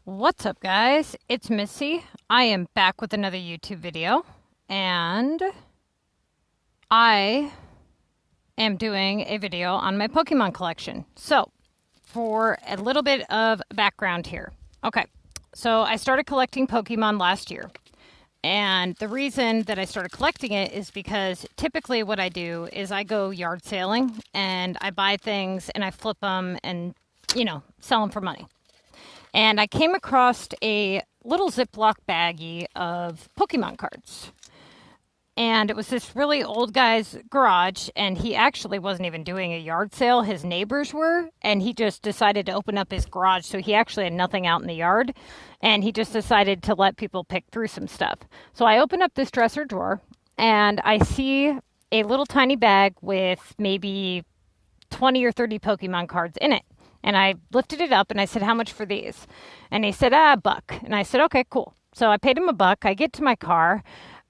What's up, guys? It's Missy. I am back with another YouTube video, and I am doing a video on my Pokemon collection. So, for a little bit of background here. Okay, so I started collecting Pokemon last year, and the reason that I started collecting it is because typically what I do is I go yard sailing, and I buy things, and I flip them, and, sell them for money. And I came across a little Ziploc baggie of Pokemon cards. And it was this really old guy's garage, and he actually wasn't even doing a yard sale. His neighbors were, and he just decided to open up his garage, so he actually had nothing out in the yard, and he just decided to let people pick through some stuff. So I open up this dresser drawer, and I see a little tiny bag with maybe 20 or 30 Pokemon cards in it. And I lifted it up and I said, "How much for these?" And he said, $1. And I said, "Okay, cool." So I paid him $1. I get to my car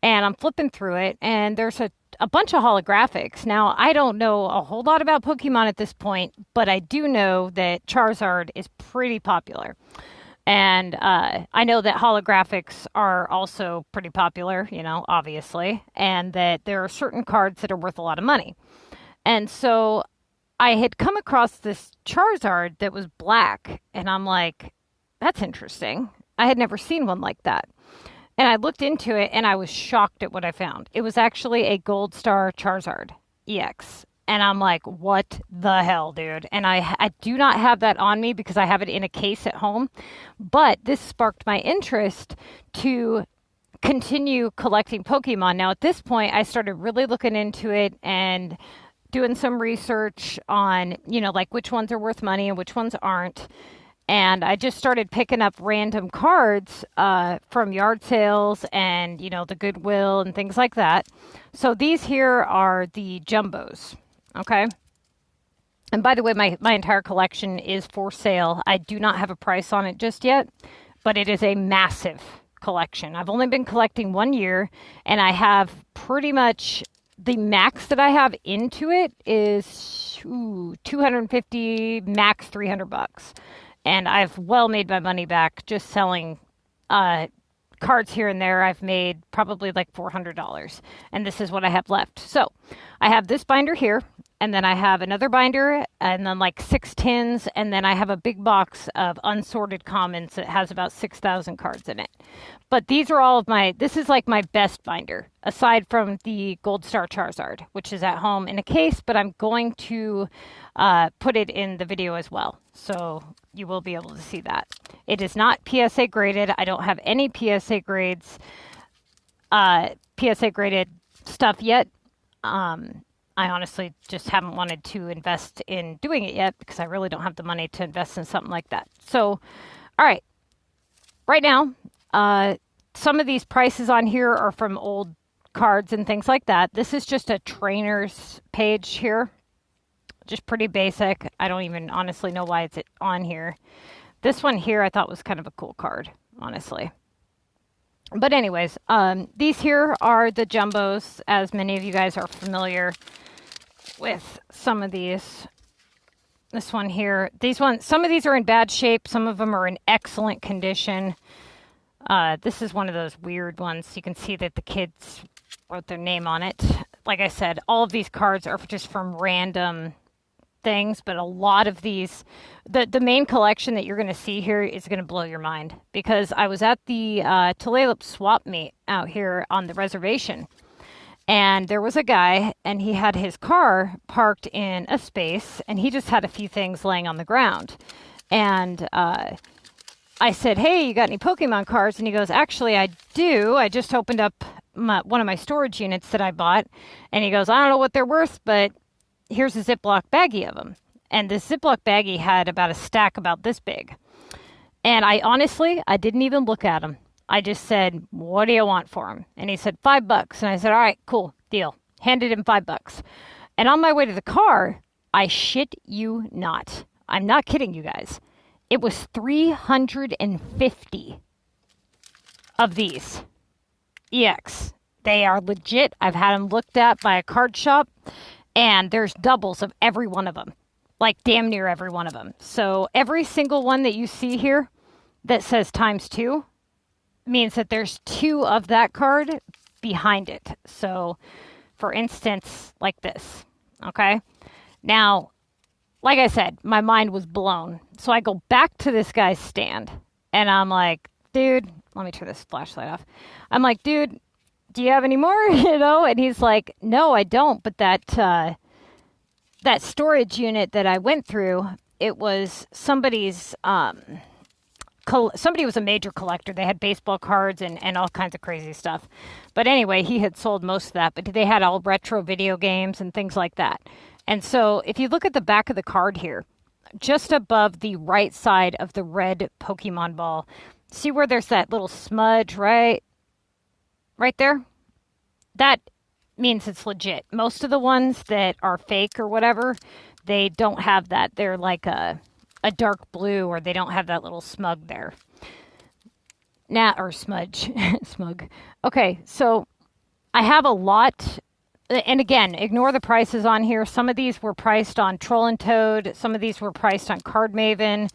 and I'm flipping through it, and there's a bunch of holographics. Now, I don't know a whole lot about Pokemon at this point, but I do know that Charizard is pretty popular. And I know that holographics are also pretty popular, obviously, and that there are certain cards that are worth a lot of money. And so I had come across this Charizard that was black, and I'm like, that's interesting. I had never seen one like that. And I looked into it, and I was shocked at what I found. It was actually a Gold Star Charizard EX. And I'm like, what the hell, dude? And I do not have that on me because I have it in a case at home. But this sparked my interest to continue collecting Pokemon. Now, at this point, I started really looking into it and doing some research on, like which ones are worth money and which ones aren't. And I just started picking up random cards from yard sales and, the Goodwill and things like that. So these here are the jumbos. Okay. And by the way, my entire collection is for sale. I do not have a price on it just yet, but it is a massive collection. I've only been collecting 1 year, and I have pretty much the max that I have into it is 250, max $300. And I've well made my money back just selling cards here and there. I've made probably like $400. And this is what I have left. So I have this binder here, and then I have another binder, and then like 6 tins, and then I have a big box of unsorted commons that has about 6,000 cards in it. But these are all of this is like my best binder, aside from the Gold Star Charizard, which is at home in a case, but I'm going to put it in the video as well. So you will be able to see that. It is not PSA graded. I don't have any PSA graded stuff yet. I honestly just haven't wanted to invest in doing it yet because I really don't have the money to invest in something like that. So, all right. Right now, some of these prices on here are from old cards and things like that. This is just a trainer's page here. Just pretty basic. I don't even honestly know why it's on here. This one here I thought was kind of a cool card, honestly. But anyways, these here are the jumbos, as many of you guys are familiar with some of these. This one here, some of these are in bad shape. Some of them are in excellent condition. This is one of those weird ones. You can see that the kids wrote their name on it. Like I said, all of these cards are just from random things, but a lot of these, the main collection that you're going to see here is going to blow your mind, because I was at the Tulalip swap meet out here on the reservation, and there was a guy, and he had his car parked in a space, and he just had a few things laying on the ground. And I said, "Hey, you got any Pokemon cards?" And he goes, "Actually, I do. I just opened up one of my storage units that I bought." And he goes, "I don't know what they're worth, but here's a Ziploc baggie of them." And this Ziploc baggie had about a stack about this big. And I didn't even look at him. I just said, "What do you want for him?" And he said, $5. And I said, "All right, cool, deal." Handed him $5. And on my way to the car, I shit you not, I'm not kidding you guys, it was 350 of these EX. They are legit. I've had them looked at by a card shop, and there's doubles of every one of them, like damn near every one of them. So every single one that you see here, that says ×2 means that there's 2 of that card behind it. So, for instance, like this, okay? Now, like I said, my mind was blown. So I go back to this guy's stand, and I'm like, dude, let me turn this flashlight off. I'm like, dude, do you have any more? You know? And he's like, no, I don't. But that storage unit that I went through, it was somebody's, somebody was a major collector. They had baseball cards and all kinds of crazy stuff. But anyway, he had sold most of that, but they had all retro video games and things like that. And so if you look at the back of the card here, just above the right side of the red Pokemon ball, see where there's that little smudge, right there? That means it's legit. Most of the ones that are fake or whatever, they don't have that. They're like a dark blue, or they don't have that little smug there. Or smudge. Smug. Okay, so I have a lot. And again, ignore the prices on here. Some of these were priced on Troll and Toad. Some of these were priced on Card Maven.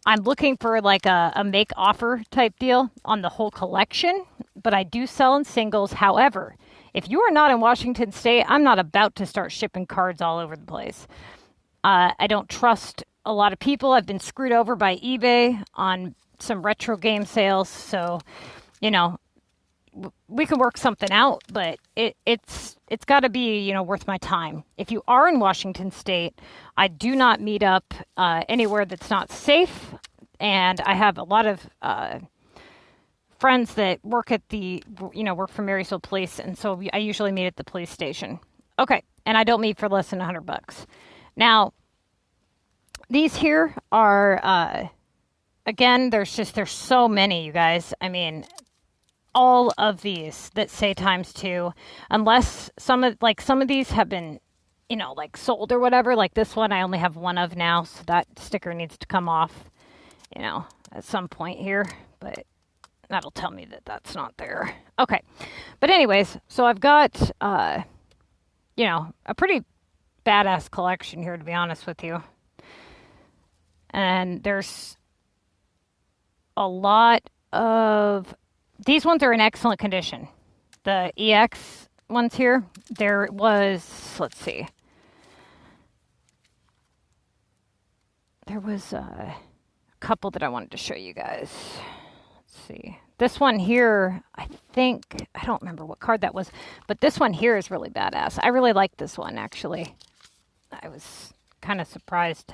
I'm looking for like a make offer type deal on the whole collection, but I do sell in singles. However, if you are not in Washington State, I'm not about to start shipping cards all over the place. I don't trust a lot of people. I've been screwed over by eBay on some retro game sales. So, you know, we can work something out, but it's got to be, you know, worth my time. If you are in Washington State, I do not meet up anywhere that's not safe. And I have a lot of friends that work at work for Marysville Police. And so I usually meet at the police station. Okay. And I don't meet for less than $100. Now, these here are, again, there's so many, you guys. I mean, all of these that say ×2, unless some of these have been, you know, like sold or whatever. Like this one, I only have one of now, so that sticker needs to come off, you know, at some point here. But that'll tell me that that's not there. Okay, but anyways, so I've got, you know, a pretty badass collection here, to be honest with you. And there's a lot of... These ones are in excellent condition. The EX ones here, there was, let's see. There was a couple that I wanted to show you guys. Let's see. This one here, I don't remember what card that was, but this one here is really badass. I really like this one, actually. I was kind of surprised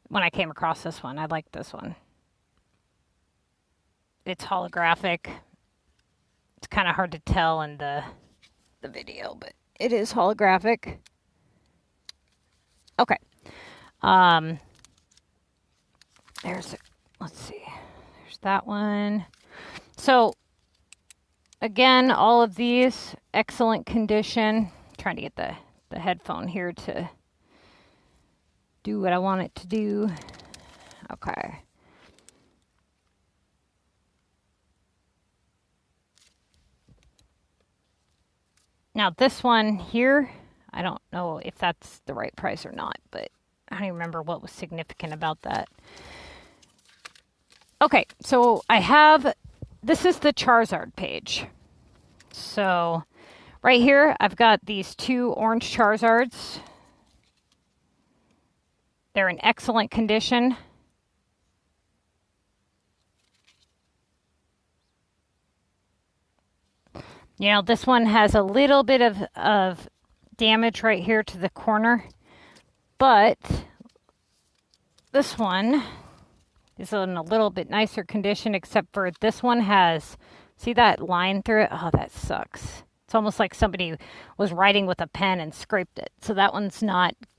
when I came across this one. I like this one. It's holographic. It's kind of hard to tell in the video, but it is holographic. Okay. Let's see. There's that one. So, again, all of these, excellent condition. I'm trying to get the headphone here to do what I want it to do. Okay. Now this one here, I don't know if that's the right price or not, but I don't even remember what was significant about that. Okay, so this is the Charizard page. So right here, I've got these 2 orange Charizards. They're in excellent condition. You know, this one has a little bit of damage right here to the corner, but this one is in a little bit nicer condition, except for this one has, see that line through it? Oh, that sucks. It's almost like somebody was writing with a pen and scraped it. So that one's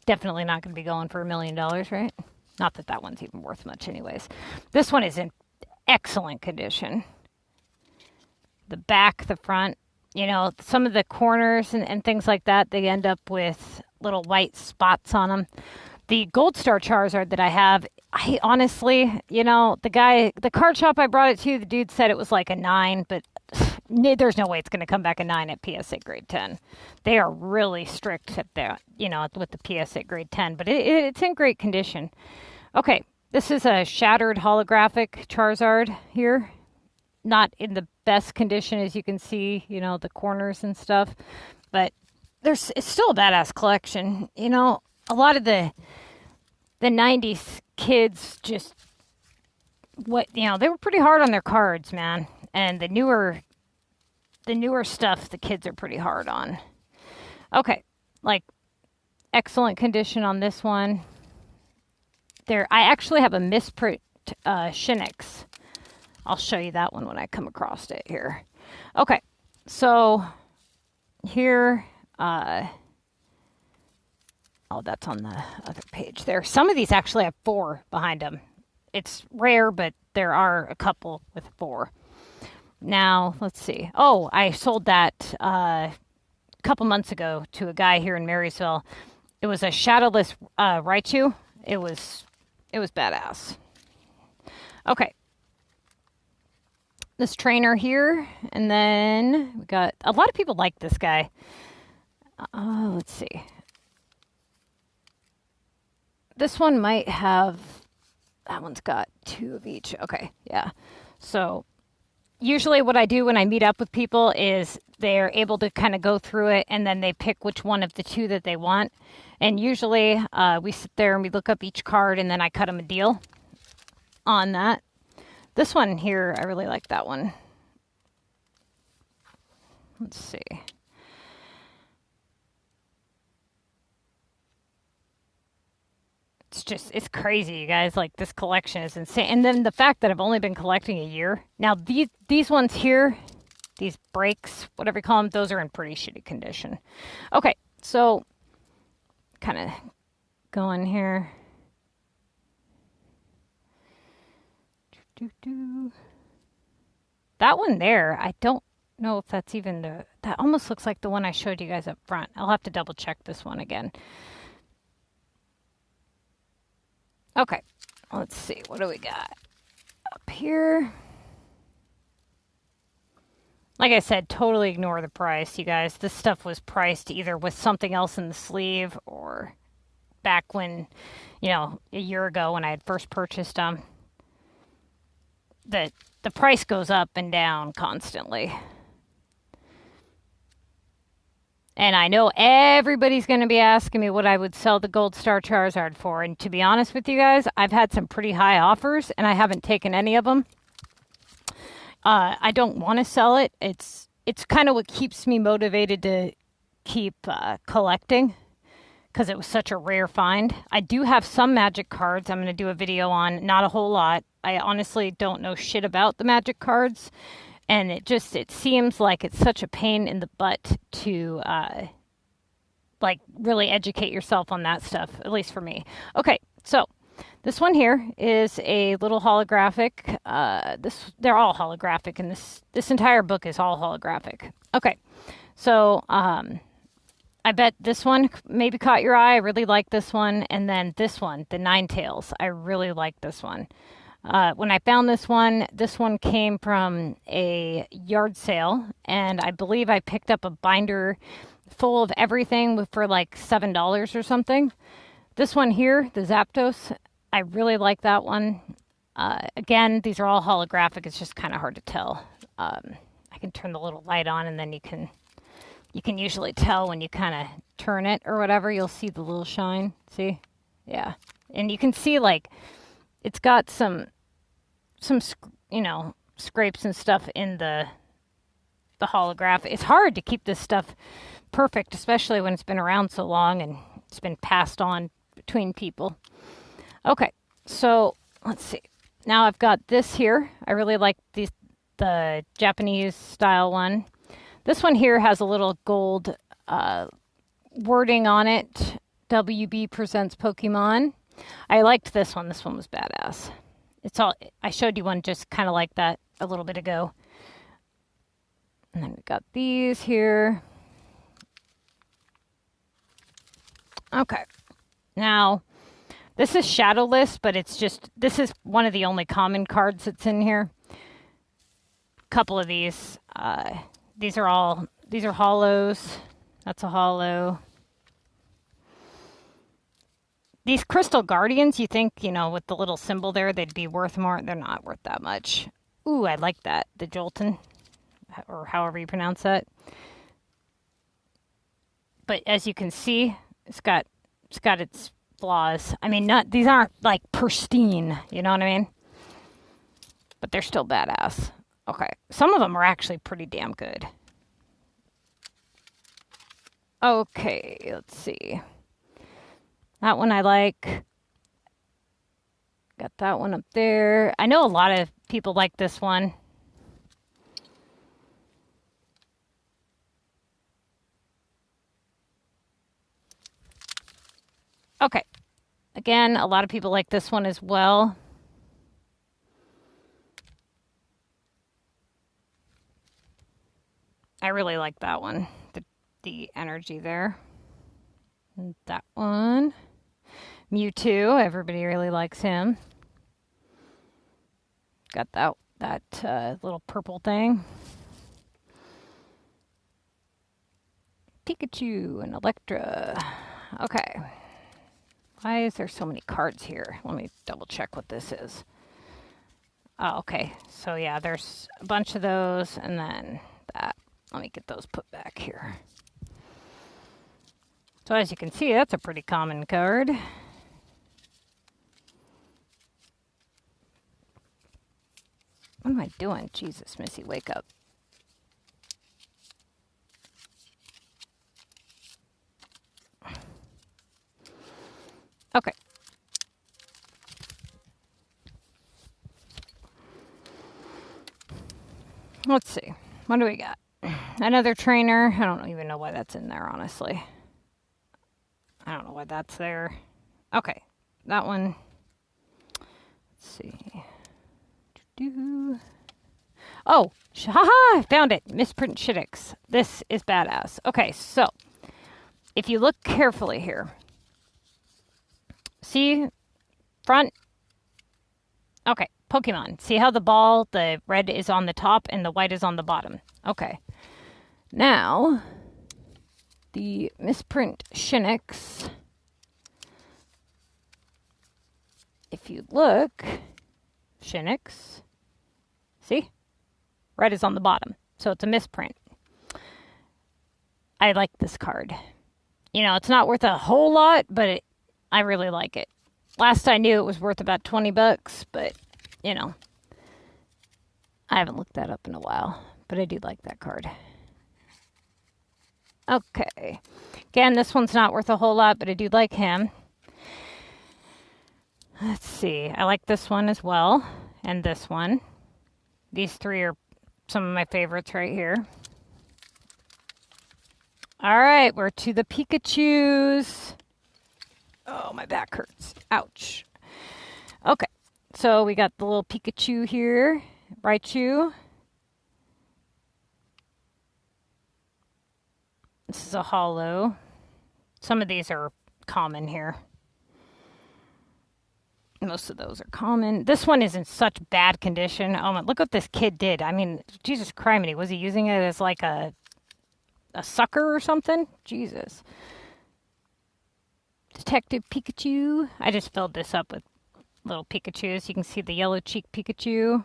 definitely not going to be going for $1 million, right? Not that that one's even worth much anyways. This one is in excellent condition. The back, the front, you know, some of the corners and things like that, they end up with little white spots on them. The Gold Star Charizard that I have, I honestly, you know, the card shop I brought it to, the dude said it was like a 9, but there's no way it's going to come back a 9 at PSA grade 10. They are really strict at that, you know, with the PSA grade 10, but it's in great condition. Okay, This is a shattered holographic Charizard here. Not in the best condition, as you can see, you know, the corners and stuff. But it's still a badass collection. You know, a lot of the 90s kids just, they were pretty hard on their cards, man. And the newer stuff, the kids are pretty hard on. Okay, like, excellent condition on this one. I actually have a misprint Shinx. I'll show you that one when I come across it here. Okay, so here, oh, that's on the other page there. Some of these actually have 4 behind them. It's rare, but there are a couple with 4. Now, let's see. Oh, I sold that a couple months ago to a guy here in Marysville. It was a shadowless Raichu. It was badass. Okay. This trainer here, and then we got a lot of people like this guy. Let's see. This one might have, that one's got 2 of each. Okay, yeah. So usually what I do when I meet up with people is they're able to kind of go through it, and then they pick which one of the 2 that they want. And usually we sit there and we look up each card, and then I cut them a deal on that. This one here, I really like that one. Let's see. It's crazy, you guys. Like, this collection is insane. And then the fact that I've only been collecting a year. Now, these ones here, these breaks, whatever you call them, those are in pretty shitty condition. Okay, so kind of going here. That one there, I don't know if that's even that almost looks like the one I showed you guys up front. I'll have to double check this one again. Okay, let's see. What do we got up here? Like I said, totally ignore the price, you guys. This stuff was priced either with something else in the sleeve or back when, a year ago when I had first purchased them. The price goes up and down constantly. And I know everybody's going to be asking me what I would sell the Gold Star Charizard for. And to be honest with you guys, I've had some pretty high offers, and I haven't taken any of them. I don't want to sell it. It's kind of what keeps me motivated to keep collecting, because it was such a rare find. I do have some magic cards I'm going to do a video on. Not a whole lot. I honestly don't know shit about the magic cards. And it seems like it's such a pain in the butt to, really educate yourself on that stuff, at least for me. Okay, so this one here is a little holographic. They're all holographic, and this entire book is all holographic. Okay, so I bet this one maybe caught your eye. I really like this one. And then this one, the Ninetales. I really like this one. When I found this one came from a yard sale, and I believe I picked up a binder full of everything for like $7 or something. This one here, the Zapdos, I really like that one. Again, these are all holographic. It's just kind of hard to tell. I can turn the little light on, and then you can usually tell when you kind of turn it or whatever. You'll see the little shine. See? Yeah. And you can see, like, it's got some scrapes and stuff in the holograph. It's hard to keep this stuff perfect, especially when it's been around so long and it's been passed on between people. Okay, so let's see. Now I've got this here. I really like the Japanese style one. This one here has a little gold wording on it. WB presents Pokemon. I liked this one. This one was badass. I showed you one just kind of like that a little bit ago. And then we got these here. Okay. Now, this is shadowless, but this is one of the only common cards that's in here. A couple of these. These are Holos. That's a holo. These Crystal Guardians, you think, you know, with the little symbol there, they'd be worth more. They're not worth that much. Ooh, I like that. The Jolton, or however you pronounce that. But as you can see, it's got its flaws. I mean, these aren't like pristine, you know what I mean? But they're still badass. Okay, some of them are actually pretty damn good. Okay, let's see. That one I like. Got that one up there. I know a lot of people like this one. Okay. Again, a lot of people like this one as well. I really like that one. The energy there. And that one. Mewtwo. Everybody really likes him. Got that little purple thing. Pikachu and Electra. Okay. Why is there so many cards here? Let me double check what this is. Oh, okay. So yeah, there's a bunch of those and then that. Let me get those put back here. So as you can see, that's a pretty common card. What am I doing? Jesus, Missy, wake up. Okay. Let's see. What do we got? Another trainer. I don't even know why that's in there, honestly. I don't know why that's there. Okay. That one. Let's see. Oh, haha, I found it. Misprint Shittix. This is badass. Okay, so if you look carefully here, see front. Okay, Pokemon. See how the red is on the top and the white is on the bottom. Okay. Now, the Misprint Shittix. If you look, Shittix, see? Red is on the bottom, so it's a misprint. I like this card. You know, it's not worth a whole lot, but I really like it. Last I knew it was worth about 20 bucks, but, you know, I haven't looked that up in a while, but I do like that card. Okay. Again, this one's not worth a whole lot, but I do like him. Let's see. I like this one as well, and this one. These three are some of my favorites right here. All right, we're to the Pikachus. Oh, my back hurts. Ouch. Okay, so we got the little Pikachu here. Raichu. This is a holo. Some of these are common here. Most of those are common. This one is in such bad condition. Oh my, look what this kid did. I mean, Jesus criminy. Was he using it as like a sucker or something? Jesus. Detective Pikachu. I just filled this up with little Pikachus. You can see the yellow cheek Pikachu.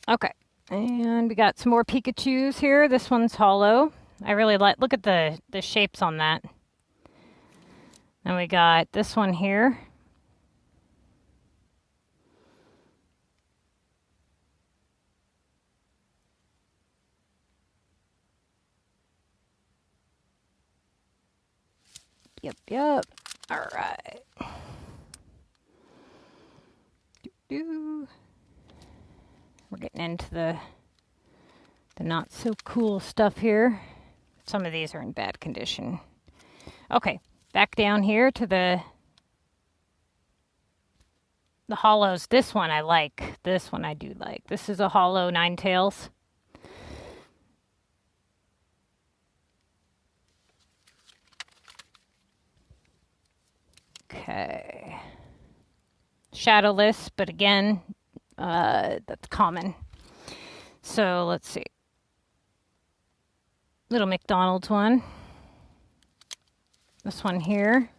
Okay. And we got some more Pikachus here. This one's holo. I really like, look at the shapes on that. Then we got this one here. Yep. All right. We're getting into the not so cool stuff here. Some of these are in bad condition. Okay, back down here to the holos. This one I like. This one I do like. This is a holo Ninetales. Okay. Shadowless, but again, that's common. So let's see. Little McDonald's one. This one here.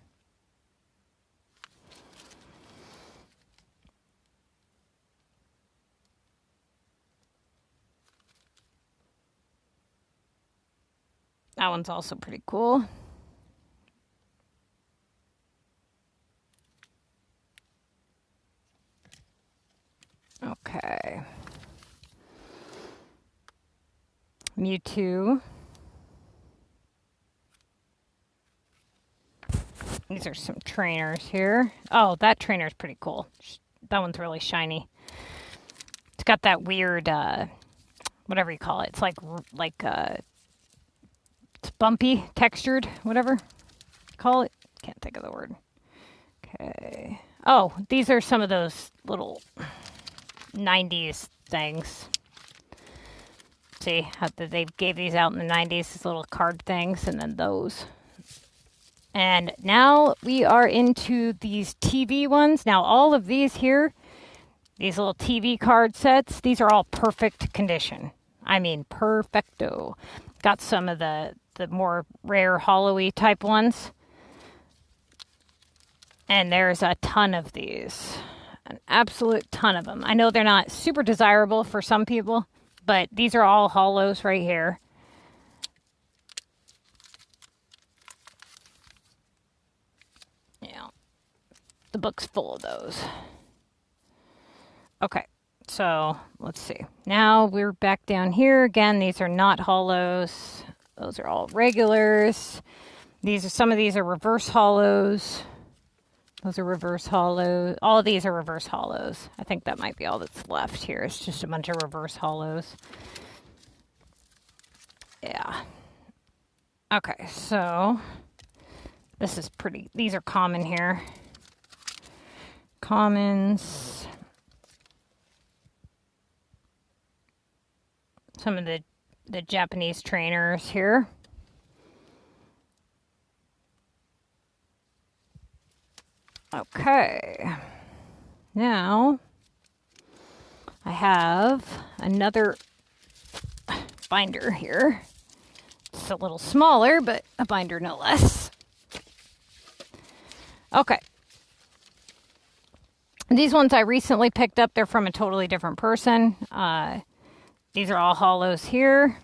That one's also pretty cool. Okay. Mewtwo. These are some trainers here. Oh, that trainer is pretty cool. That one's really shiny. It's got that weird, whatever you call it. It's like it's bumpy, textured, whatever you call it. Can't think of the word. Okay. Oh, these are some of those little 90s things. See how they gave these out in the 90s, these little card things, and then those. And now we are into these TV ones. Now all of these here, these little TV card sets, these are all perfect condition. I mean, perfecto. Got some of the more rare hollow-y type ones. And there's a ton of these. An absolute ton of them. I know they're not super desirable for some people, but these are all hollows right here. Yeah. The book's full of those. Okay. So, let's see. Now we're back down here. Again, these are not hollows. Those are all regulars. Some of these are reverse hollows. Those are reverse hollows. All of these are reverse hollows. I think that might be all that's left here. It's just a bunch of reverse hollows. Yeah. Okay, so this is pretty. These are common here. Commons. Some of the Japanese trainers here. Okay. Now I have another binder here. It's a little smaller, but a binder no less. Okay. These ones I recently picked up. They're from a totally different person. These are all hollows here.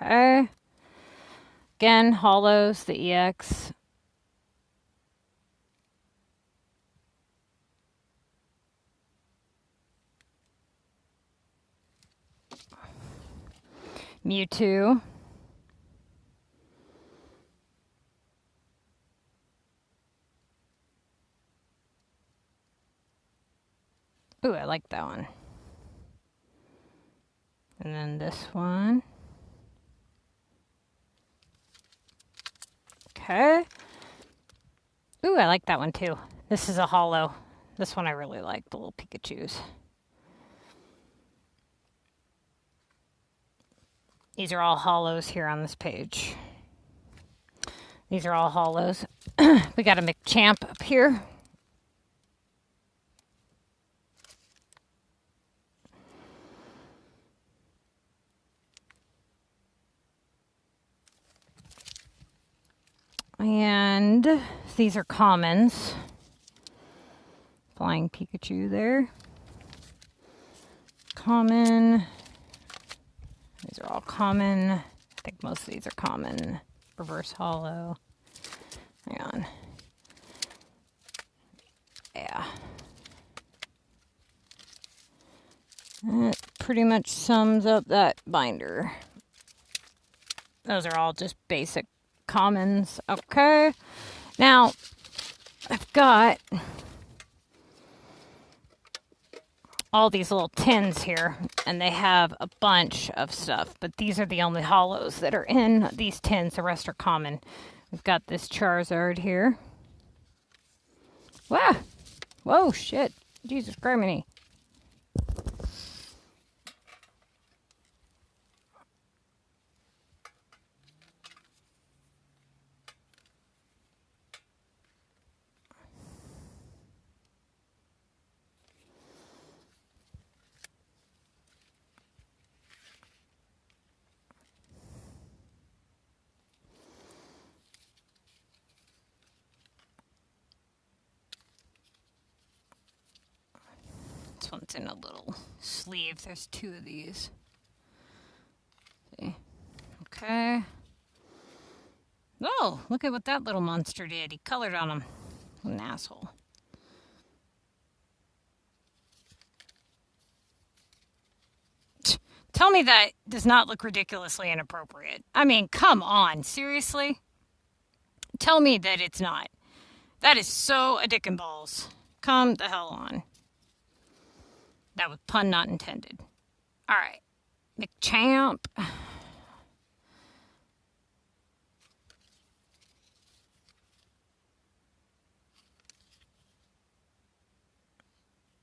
Okay. Again, hollows, the EX. Mewtwo. Ooh, I like that one. And then this one. Okay. Ooh, I like that one too. This is a hollow. This one I really like, the little Pikachus. These are all hollows here on this page. These are all hollows. We got a McChamp up here. And these are commons. Flying Pikachu there. Common. These are all common. I think most of these are common. Reverse hollow. Hang on. Yeah. That pretty much sums up that binder. Those are all just basic commons. Okay. Now, I've got all these little tins here, and they have a bunch of stuff, but these are the only hollows that are in these tins. The rest are common. We've got this Charizard here. Wow. Whoa, shit. Jesus criminy. This one's in a little sleeve. There's 2 of these. See? Okay. Oh, look at what that little monster did. He colored on him. What an asshole. Tell me that does not look ridiculously inappropriate. I mean, come on. Seriously? Tell me that it's not. That is so a dick and balls. Come the hell on. That was pun not intended. All right. McChamp.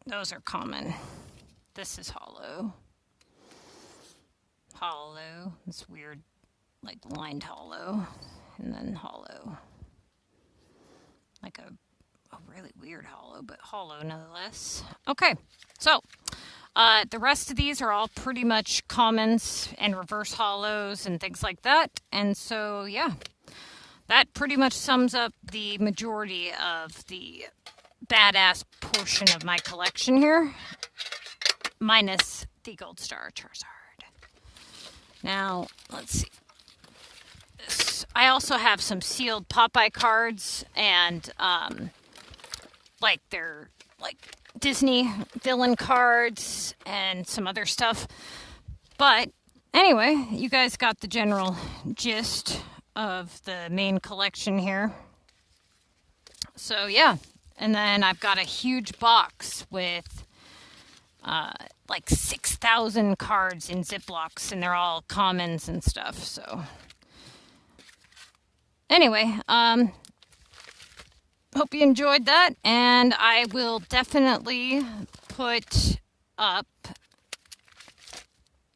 Those are common. This is hollow. Hollow. It's weird, like lined hollow. And then hollow. Like a really weird hollow, but hollow nonetheless. Okay, so the rest of these are all pretty much commons and reverse hollows and things like that. And so, yeah, that pretty much sums up the majority of the badass portion of my collection here, minus the Gold Star Charizard. Now, let's see. I also have some sealed Popeye cards and like they're like Disney villain cards and some other stuff. But anyway, you guys got the general gist of the main collection here. So yeah, and then I've got a huge box with like 6,000 cards in Ziplocs, and they're all commons and stuff. So anyway, hope you enjoyed that, and I will definitely put up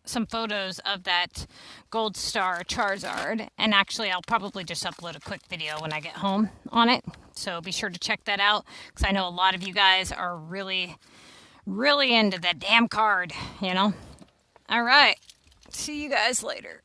some photos of that Gold Star Charizard, and actually I'll probably just upload a quick video when I get home on it, so be sure to check that out, because I know a lot of you guys are really into that damn card, you know. All right, see you guys later.